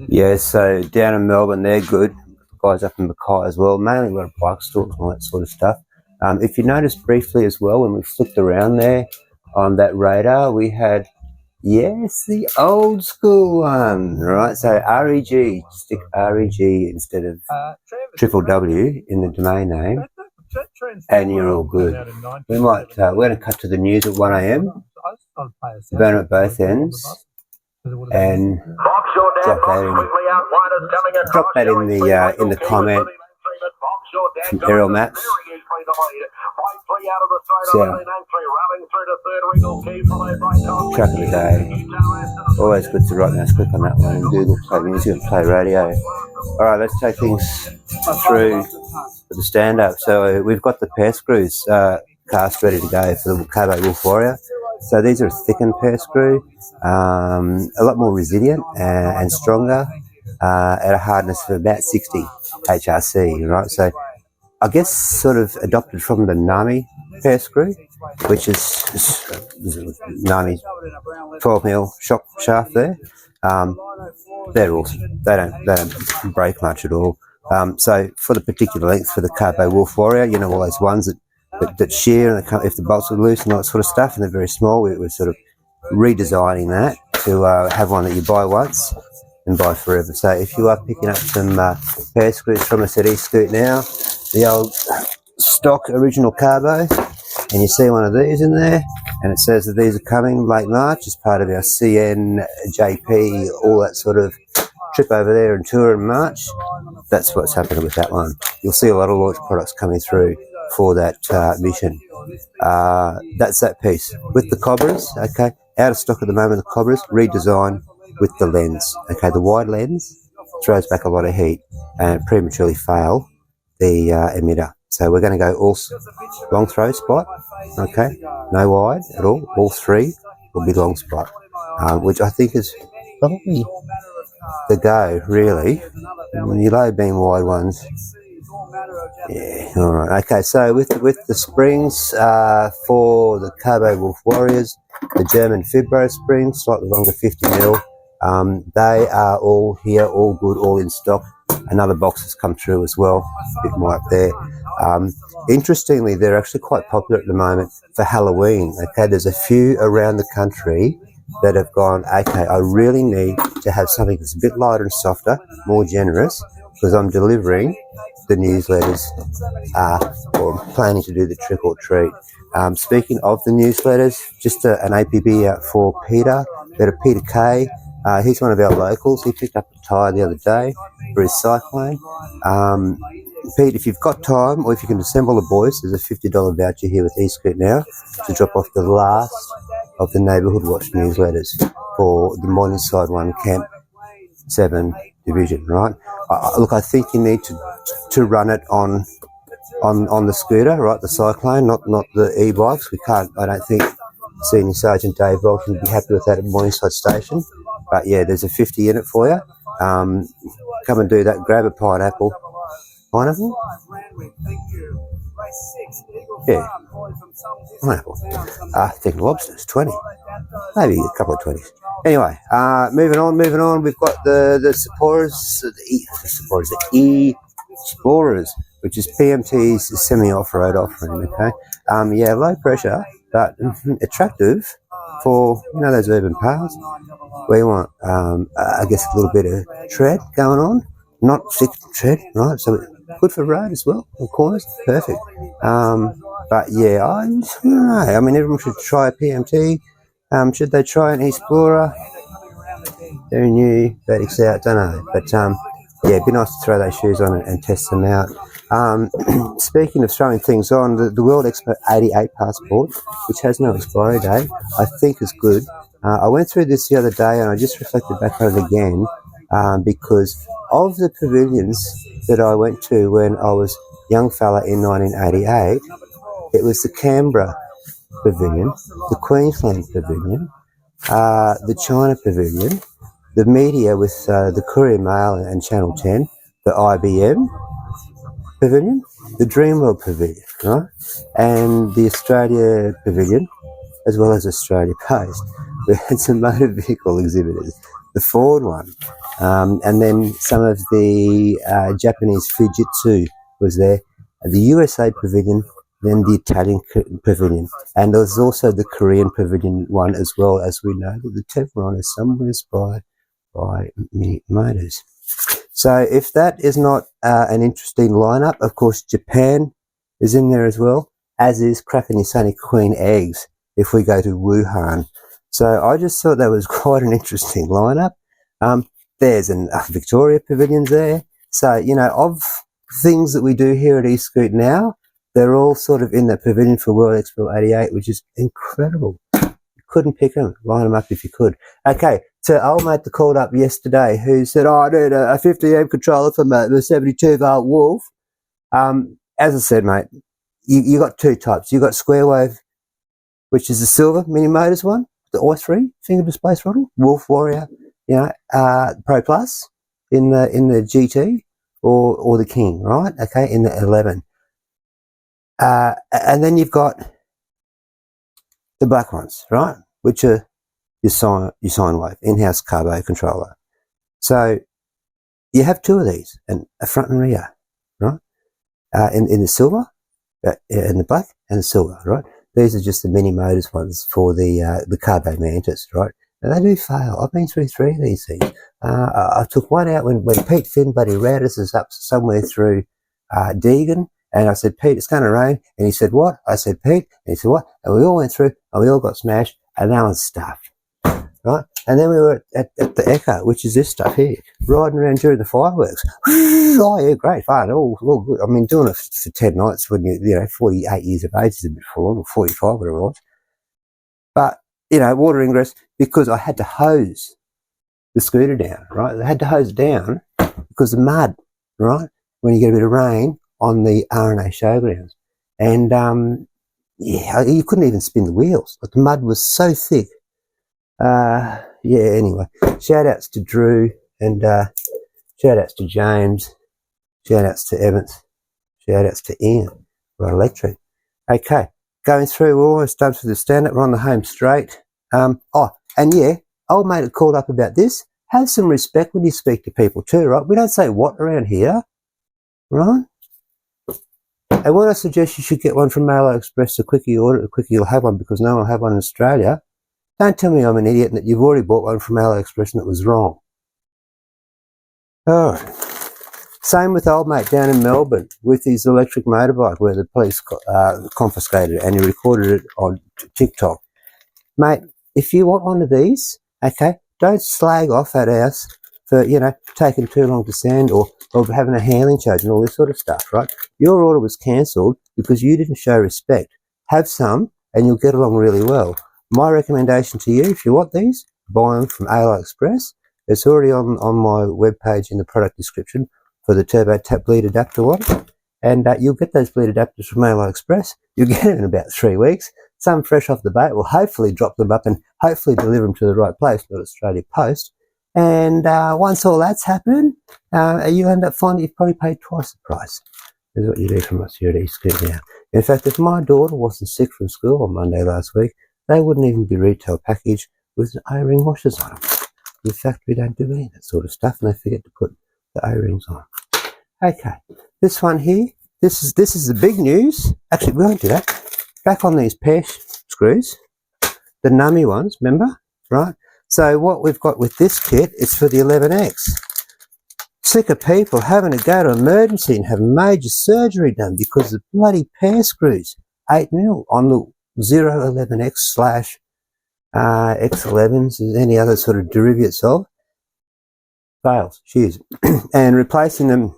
Yeah, so down in Melbourne, they're good. Guys up in Mackay as well, mainly a lot of bike stores and all that sort of stuff. If you noticed briefly as well, when we flicked around there on that radar, we had, yes, the old school one, right? So REG, stick REG instead of triple W in the domain name, and you're all good. We're going to cut to the news at 1 a.m, burn at both ends, and drop that in the comment from Aerial Maps. So, track of the day. Always good to write nice click on that one in Google Play Music and Play Radio. Alright, let's take things through for the stand-up. So we've got the pair screws cast ready to go for the Carbo Wolf Warrior. So these are a thickened pair screw, a lot more resilient and stronger, at a hardness of about 60 HRC, right? So I guess sort of adopted from the Nami pair screw, which is Nami's 12mm shock shaft there. They're awesome. They don't break much at all. So for the particular length for the Carbo Wolf Warrior, you know, all those ones that shear and if the bolts are loose and all that sort of stuff, and they're very small, we're sort of redesigning that to have one that you buy once and buy forever. So if you are picking up some pair screws from us at eScoot now, the old stock original Carbo, and you see one of these in there, and it says that these are coming late March as part of our CN, JP, all that sort of trip over there and tour in March. That's what's happening with that one. You'll see a lot of launch products coming through for that mission. That's that piece. With the Cobras, okay, out of stock at the moment, the Cobras, redesign with the lens. Okay, the wide lens throws back a lot of heat and prematurely fail the emitter. So we're going to go all long throw spot, okay, no wide at all three will be long spot, which I think is probably the go, really. When you low beam wide ones, yeah, all right, okay. So with the springs for the Carbo Wolf Warriors, the German Fibro springs, slightly longer, 50mm. They are all here, all good, all in stock. Another box has come through as well, a bit more up there. Interestingly, they're actually quite popular at the moment for Halloween. Okay, there's a few around the country that have gone, okay, I really need to have something that's a bit lighter and softer, more generous, because I'm delivering the newsletters or I'm planning to do the trick or treat. Speaking of the newsletters, just an APB out for Peter K. He's one of our locals. He picked up a tyre the other day for his cyclone. Pete, if you've got time, or if you can assemble the boys, there's a $50 voucher here with eScoot now to drop off the last of the Neighbourhood Watch newsletters for the Morningside 1 Camp 7 division, right? Look, I think you need to run it on the scooter, right, the Cyclone, not the e-bikes. We can't, I don't think Senior Sergeant Dave Bolton would be happy with that at Morningside Station. But yeah, there's a 50 in it for you. Come and do that. Grab a pineapple. Pineapple? Yeah. Pineapple. I think lobsters, 20. Maybe a couple of 20s. Anyway, moving on. We've got the E-Explorers, which is PMT's semi-off-road offering, okay? Yeah, low pressure, but attractive for, you know, those urban paths where you want, I guess, a little bit of tread going on. Not thick tread, right? So good for road as well, in corners, perfect. But yeah, I don't know. I mean, everyone should try a PMT. Should they try an Explorer? They're new, verdict out, don't know. But yeah, it'd be nice to throw those shoes on and test them out. Speaking of throwing things on, the World Expo 88 passport, which has no expiry date, I think is good. I went through this the other day and I just reflected back on it again, because of the pavilions that I went to when I was a young fella in 1988, it was the Canberra Pavilion, the Queensland Pavilion, the China Pavilion, the media with the Courier Mail and Channel 10, the IBM Pavilion, the Dreamworld Pavilion, right? And the Australia Pavilion, as well as Australia Post. We had some motor vehicle exhibitors. The Ford one, And then some of the Japanese Fujitsu was there, the USA pavilion, then the Italian pavilion, and there was also the Korean pavilion one as well, as we know that the Teflon is somewhere inspired by Mini Motors. So if that is not an interesting lineup, of course Japan is in there as well, as is Cracking Sunny Queen Eggs if we go to Wuhan. So I just thought that was quite an interesting lineup. There's a Victoria Pavilion's there. So, you know, of things that we do here at eScoot now, they're all sort of in the pavilion for World Expo 88, which is incredible. You couldn't pick them, line them up if you could. Okay, so old mate that called up yesterday who said, oh, I need a 50 amp controller for the 72 volt Wolf. As I said, mate, you got two types. You got Square Wave, which is the silver Mini Motors one, the i3 finger display throttle, Wolf Warrior, you know, Pro Plus in the GT or the King, right? Okay, in the 11. And then you've got the black ones, right? Which are your sine wave, in-house carbo controller. So you have two of these, and a front and rear, right? In the silver, in the black and the silver, right? These are just the Mini Motors ones for the Carbo Mantis, right? And they do fail. I've been through three of these things. I took one out when Pete Finn buddy routed us up somewhere through Deegan, and I said, Pete, it's going to rain. And he said, what? I said, Pete. And he said, what? And we all went through, and we all got smashed, and that one's stuffed, right? And then we were at the Echo, which is this stuff here, riding around during the fireworks. Oh, yeah, great fun. All good. I mean, doing it for 10 nights when you're 48 years of age is a bit full on, or 45, whatever it was. But, you know, water ingress, because I had to hose the scooter down, right? I had to hose it down because of mud, right? When you get a bit of rain on the RNA showgrounds. And, yeah, you couldn't even spin the wheels. Like, the mud was so thick. Yeah, anyway, shout outs to Drew and shout outs to James, shout outs to Evans, shout outs to Ian, right, Electric. Okay, going through, we're almost done for the stand-up, we're on the home straight. Oh, and yeah, old mate had called up about this. Have some respect when you speak to people too, right? We don't say what around here, right? And when I suggest you should get one from AliExpress, the quicker you order, the quicker you'll have one, because no one will have one in Australia. Don't tell me I'm an idiot and that you've already bought one from AliExpress and it was wrong. All right. Same with old mate down in Melbourne with his electric motorbike where the police confiscated it and he recorded it on TikTok. Mate, if you want one of these, okay, don't slag off at us for, you know, taking too long to send or having a handling charge and all this sort of stuff, right? Your order was cancelled because you didn't show respect. Have some and you'll get along really well. My recommendation to you, if you want these, buy them from AliExpress. It's already on my webpage in the product description for the Turbo Tap bleed adapter one. And you'll get those bleed adapters from AliExpress. You'll get them in about 3 weeks. Some fresh off the boat. We'll hopefully drop them up and hopefully deliver them to the right place, not Australia Post. And once all that's happened, you'll end up finding you've probably paid twice the price. Is what you do from us here at eScoot now. In fact, if my daughter wasn't sick from school on Monday last week, they wouldn't even be retail packaged with O-ring washers on them. In fact, we don't do any of that sort of stuff, and they forget to put the O-rings on. Okay, this one here, this is the big news. Actually, we won't do that. Back on these pair screws, the nummy ones, remember? Right? So what we've got with this kit is for the 11X. Sick of people having to go to emergency and have major surgery done because of bloody pair screws, 8mm on the 011X / X11s and any other sort of derivatives of fails, shoes. And replacing them,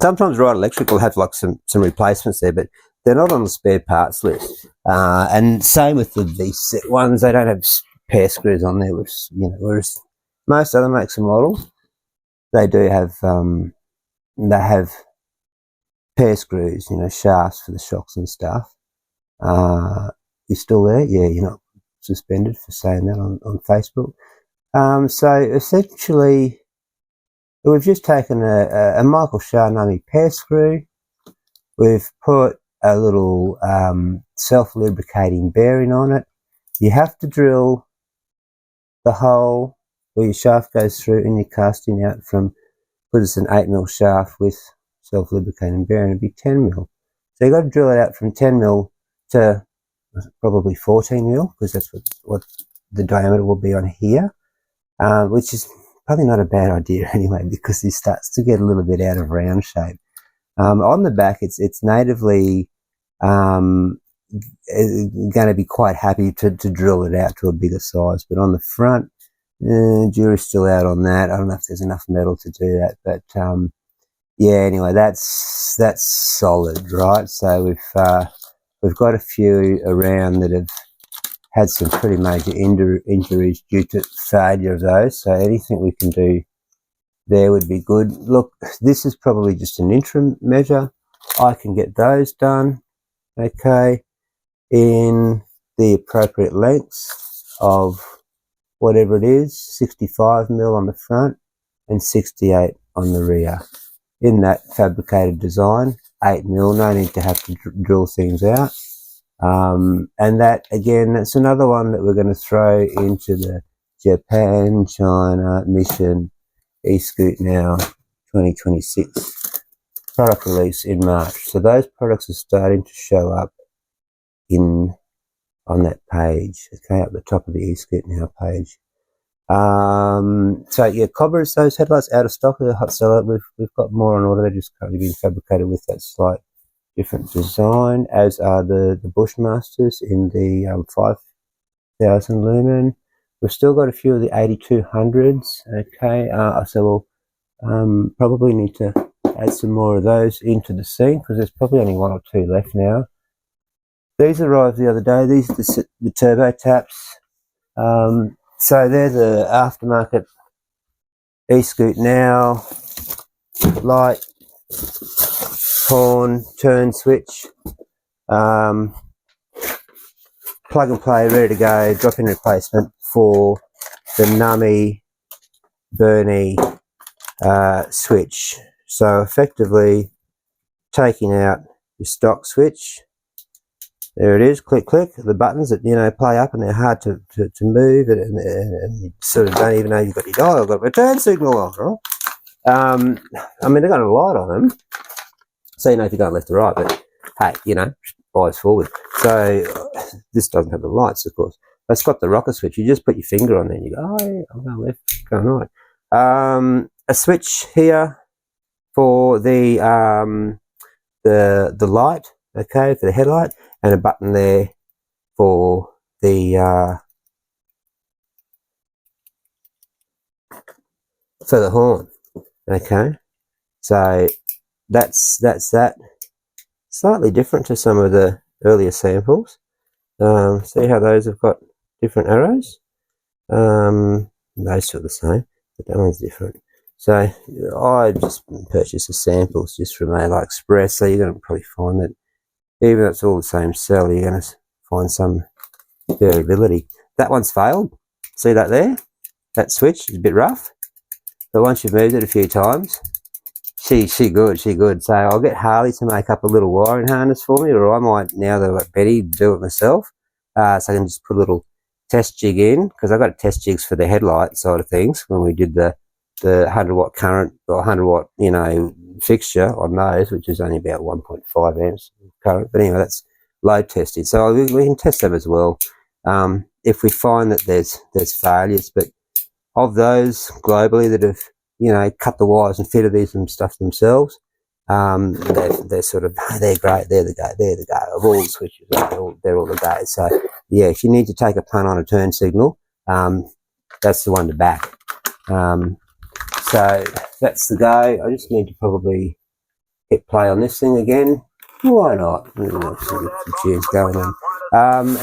sometimes Ride Electric will have like some replacements there, but they're not on the spare parts list. And same with the V-set ones, they don't have pair screws on there, which, you know, whereas most other makes and models, they do have, they have pair screws, you know, shafts for the shocks and stuff. You're still there? Yeah, you're not suspended for saying that on Facebook. So essentially, we've just taken a Michael Shah Nummy pair screw. We've put a little self-lubricating bearing on it. You have to drill the hole or your shaft goes through and you're casting out from, because it's an 8mm shaft with self-lubricating bearing, it'd be 10mm. So you've got to drill it out from 10mm to probably 14mm, because that's what the diameter will be on here, which is probably not a bad idea anyway, because it starts to get a little bit out of round shape. On the back, it's natively going to be quite happy to drill it out to a bigger size, but on the front, jury's still out on that. I don't know if there's enough metal to do that, but yeah, anyway, that's solid, right? So we've got a few around that have had some pretty major injuries due to failure of those, so anything we can do there would be good. Look, this is probably just an interim measure. I can get those done, okay, in the appropriate lengths of whatever it is, 65mm on the front and 68 on the rear. In that fabricated design, 8mm, no need to have to drill things out. And that, again, that's another one that we're going to throw into the Japan, China mission eScoot Now 2026 product release in March. So those products are starting to show up on that page, okay, at the top of the eScoot Now page. So yeah, Cobras, those headlights out of stock, they're hot seller. We've got more on order. They're just currently being fabricated with that slight different design, as are the Bushmasters in the 5000 lumen. We've still got a few of the 8200s, okay, so we'll probably need to add some more of those into the scene, because there's probably only one or two left now. These arrived the other day. These are the turbo taps. So they're the aftermarket eScoot Now light, horn, turn switch, plug and play, ready to go, drop-in replacement for the Nummy Bernie switch. So effectively taking out your stock switch. There it is, click, click, the buttons that, play up, and they're hard to move, and you sort of don't even know you've got your dial, got a return signal on, right? I mean, they've got a light on them, so you know if you're going left or right, but hey, eyes forward. So this doesn't have the lights, of course. But it's got the rocker switch. You just put your finger on there and you go, oh yeah, I'm going left, going right. A switch here for the light, okay, for the headlight, and a button there for the horn, okay. So that's that. Slightly different to some of the earlier samples. See how those have got different arrows? Those two are the same, but that one's different. So I just purchased the samples just from AliExpress, so you're going to probably find that even though it's all the same cell, you're going to find some variability. That one's failed. See that there? That switch is a bit rough, but once you've moved it a few times, she good. So I'll get Harley to make up a little wiring harness for me, or I might, now that I've got Betty, do it myself. So I can just put a little test jig in, because I got test jigs for the headlight side of things when we did the 100-watt current, or 100-watt, fixture on those, which is only about 1.5 amps current. But anyway, that's load testing. So we can test them as well if we find that there's failures. But of those globally that have, cut the wires and fitted these and stuff themselves, they're sort of, they're great, they're the go. Of all the switches, they're all the go. So yeah, if you need to take a punt on a turn signal, that's the one to back. So that's the go. I just need to probably hit play on this thing again. Why not? Some tunes going on.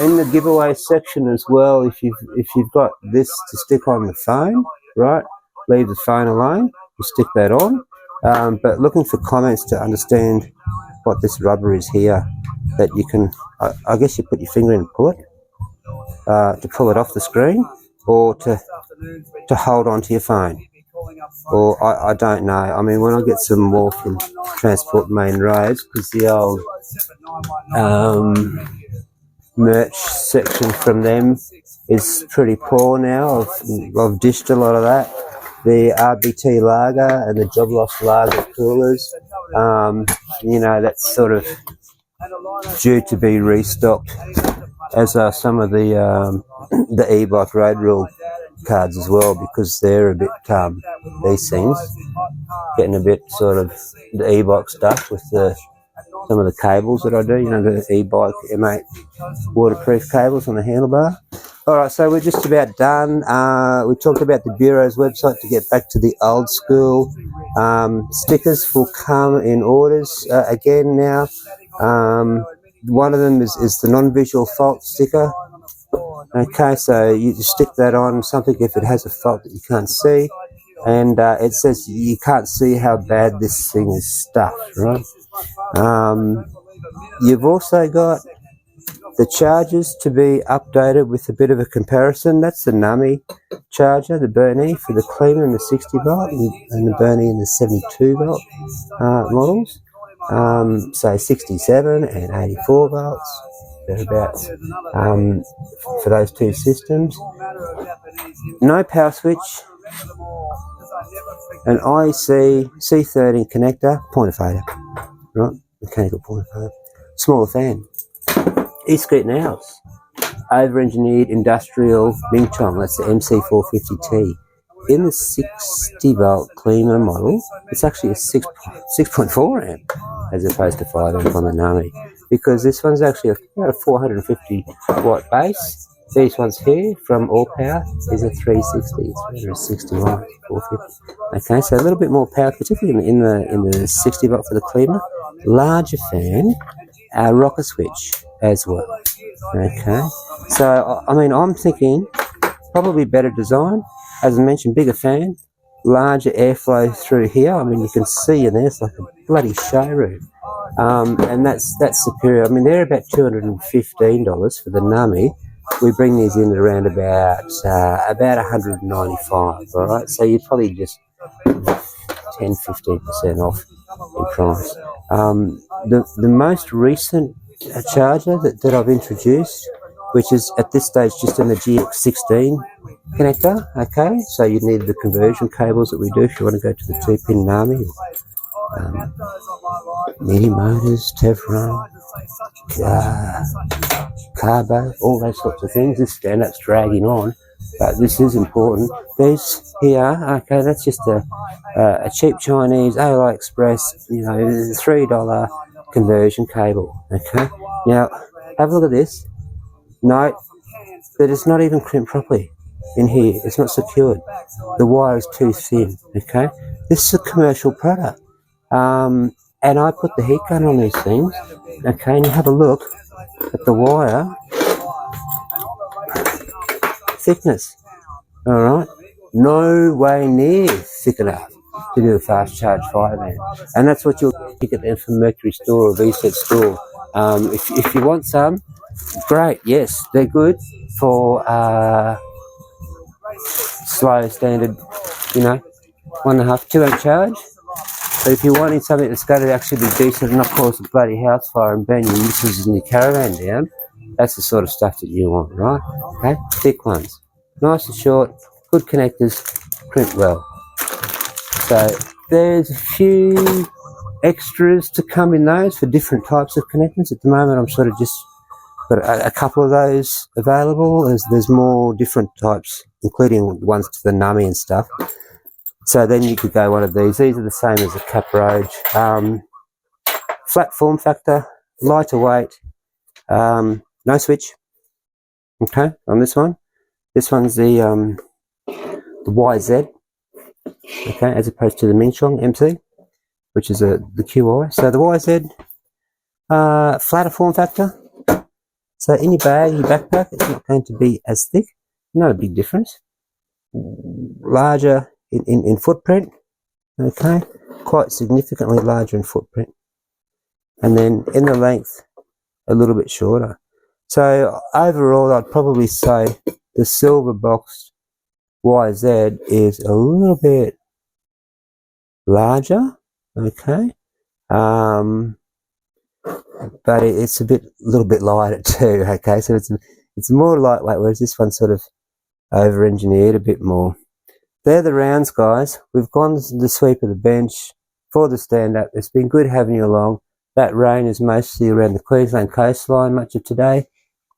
In the giveaway section as well, if you've got this to stick on the phone, right? Leave the phone alone. You stick that on. But looking for comments to understand what this rubber is here, that you can, I guess you put your finger in and pull it, to pull it off the screen, or to hold on to your phone. Or I don't know. I mean, when I get some more from Transport Main Roads, because the old merch section from them is pretty poor now. I've dished a lot of that. The RBT lager and the Job Loss lager coolers, you know, that's sort of due to be restocked, as are some of the e-bike road rule cards as well, because they're a bit, these things, getting a bit sort of the e-bike stuff with some of the cables that I do, you know, the e-bike M8 waterproof cables on the handlebar. Alright, so we're just about done. We talked about the Bureau's website to get back to the old school. Stickers will come in orders again now. One of them is the non-visual fault sticker. Okay, so you stick that on something if it has a fault that you can't see, and it says you can't see how bad this thing is stuffed, right? You've also got the chargers to be updated with a bit of a comparison. That's the Nummy charger, the Bernie for the cleaner in the 60 volt and the Bernie in the 72 volt models. So 67 and 84 volts, thereabouts, for those two systems. No power switch, an IEC C13 connector, pointer fader, right? Mechanical pointer fader. Smaller fan. E-Scoot Nows, over-engineered industrial Ming Chong, that's the MC450T. In the 60 volt cleaner model, it's actually a 6.4 amp as opposed to 5 amp on the Nami, because this one's actually about a 450 watt base. These ones here from All Power is a 360, it's 360 watt, 450. Okay, so a little bit more power, particularly in the 60 volt for the cleaner. Larger fan, rocker switch as well. Okay, so I mean, I'm thinking probably better design. As I mentioned, bigger fan, larger airflow through here. I mean, you can see in there, it's like a bloody showroom. And that's superior. I mean, they're about $215 for the Nami. We bring these in at around about 195, all right? So you're probably just 10-15% off in price. The most recent charger that I've introduced, which is at this stage just in the GX16 connector, okay? So you need the conversion cables that we do if you want to go to the 2-pin Nami, Mini Motors, Teflon, Carbo, all those sorts of things. This stand-up's dragging on, but this is important. These here, okay, that's just a cheap Chinese AliExpress, you know, $3 conversion cable, okay? Now, have a look at this. Note that it's not even crimped properly in here. It's not secured. The wire is too thin, okay? This is a commercial product. And I put the heat gun on these things, okay, and you have a look at the wire thickness, alright? No way near thick enough to do a fast charge 5 amp. And that's what you'll get them from Mercury store or VSET store. If you want some, great, yes, they're good for slow standard, you know, 1.5, 2 amp charge. But if you're wanting something that's going to actually be decent and not cause a bloody house fire and burn your missus and your caravan down, that's the sort of stuff that you want, right? Okay, thick ones, nice and short, good connectors, crimp well. So there's a few extras to come in those for different types of connectors. At the moment, I'm sort of just got a couple of those available. There's more different types, including ones to the Nami and stuff. So then you could go one of these. These are the same as a Cap Road. Flat form factor, lighter weight, no switch. Okay, on this one. This one's the YZ. Okay, as opposed to the Ming Chong MC, which is the QI. So the YZ, flatter form factor. So in your bag, your backpack, it's not going to be as thick. Not a big difference. Larger in footprint, okay, quite significantly larger in footprint, and then in the length a little bit shorter. So overall, I'd probably say the silver boxed YZ is a little bit larger, okay, but it's a little bit lighter too, okay. So It's more lightweight, whereas this one's sort of over-engineered a bit more. They're the rounds, guys. We've gone to the sweep of the bench for the stand-up. It's been good having you along. That rain is mostly around the Queensland coastline much of today.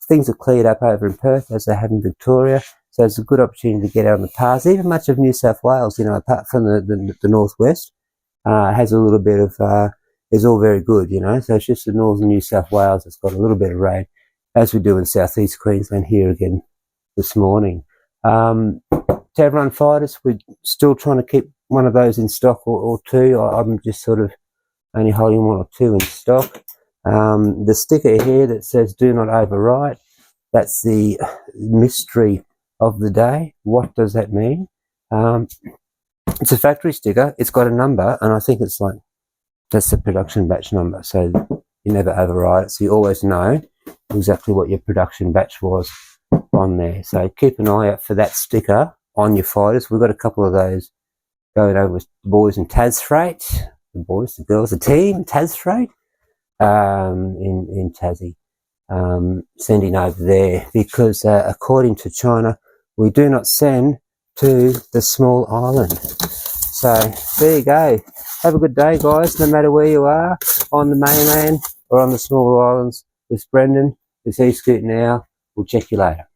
Things are cleared up over in Perth as they have in Victoria. So it's a good opportunity to get out on the paths. Even much of New South Wales, apart from the northwest, has a little bit of, is all very good, So it's just the northern New South Wales that's got a little bit of rain, as we do in southeast Queensland here again this morning. To everyone fighters, we're still trying to keep one of those in stock or two. I'm just sort of only holding one or two in stock. The sticker here that says do not overwrite, that's the mystery of the day. What does that mean? It's a factory sticker. It's got a number, and I think it's like, that's the production batch number. So you never overwrite it. So you always know exactly what your production batch was on there. So keep an eye out for that sticker on your fighters. We've got a couple of those going over with the boys in Tas Freight. The boys, the girls, the team, Tas Freight, in Tassie. Sending over there because according to China, we do not send to the small island. So there you go. Have a good day, guys, no matter where you are, on the mainland or on the small islands. It's Brendan, it's eScoot now. We'll check you later.